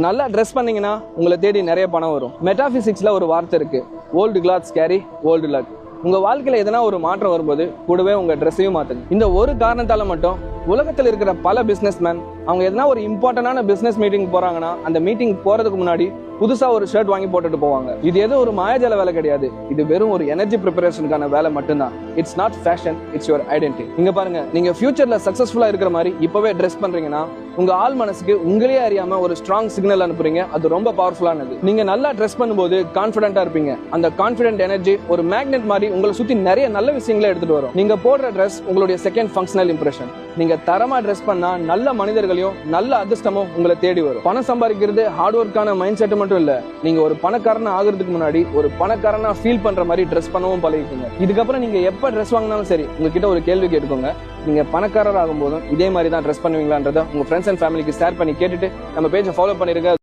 நல்லா ட்ரெஸ் பண்ணீங்கன்னா உங்களை தேடி நிறைய பணம் வரும். மெட்டாபிசிக்ஸ்ல ஒரு வார்த்தை இருக்கு, old clothes carry old luck. உங்க வாழ்க்கையில எதனா ஒரு மாற்றம் வரும்போது கூடவே உங்க ட்ரெஸ்ஸையும் மாத்துங்க. இந்த ஒரு காரணத்தால மட்டும் உலகத்தில் இருக்கிற பல பிசினஸ்மேன் அவங்க எதனா ஒரு இம்பார்ட்டன்டான பிசினஸ் மீட்டிங் போறாங்கன்னா அந்த மீட்டிங் போறதுக்கு முன்னாடி புதுசா ஒரு ஷர்ட் வாங்கி போட்டுட்டு போவாங்க. இது எதுவும் ஒரு மாயாஜால வேலை கிடையாது, இது வெறும் ஒரு எனர்ஜி ப்ரிப்பரேஷனுக்கான வேலை மட்டும்தான். It's not fashion, it's your identity. இங்க பாருங்க, நீங்க ஃபியூச்சர்ல சக்சஸ்ஃபுல்லா இருக்கிற மாதிரி இப்பவே ட்ரெஸ் பண்றீங்கன்னா உங்க ஆள் மனசுக்கு உங்களே அறியாம ஒரு ஸ்ட்ராங் சிக்னல் அனுப்புறீங்க. அது ரொம்ப பவர்ஃபுல்லானது. நீங்க நல்லா ட்ரெஸ் பண்ணும்போது கான்ஃபிடென்ட்டா இருப்பீங்க. அந்த கான்ஃபிடென்ட் எனர்ஜி ஒரு மேக்னெட் மாதிரி உங்களை சுத்தி நிறைய நல்ல விஷயங்களை எடுத்துட்டு வரும். நீங்க போடுற ட்ரெஸ் உங்களுடைய செகண்ட் ஃபங்க்ஷனல் இம்ப்ரெஷன். நீங்க தரமா ட்ரெஸ் பண்ணா நல்ல மனிதர்களையும் நல்ல அதிர்ஷ்டமும் உங்களை தேடி வரும். பணம் சம்பாதிக்கிறது ஹார்ட் ஒர்க்கான மைண்ட் செட் மட்டும் இல்ல, நீங்க ஒரு பணக்காரனா ஆகிறதுக்கு முன்னாடி ஒரு பணக்காரனா ஃபீல் பண்ற மாதிரி ட்ரெஸ் பண்ணவும் பழகிக்கோங்க. இதுக்கப்புறம் நீங்க எப்ப ட்ரெஸ் வாங்கினாலும் சரி, உங்ககிட்ட ஒரு கேள்வி கேட்டுக்கோங்க, நீங்க பணக்காரர் ஆகும் போதும் இதே மாதிரி தான் ட்ரெஸ் பண்ணுவீங்களான்றத உங்க ஃப்ரெண்ட்ஸ் அண்ட் ஃபேமிலிக்கு ஷேர் பண்ணி கேட்டுட்டு நம்ம பேஜை ஃபாலோ பண்ணிருங்க.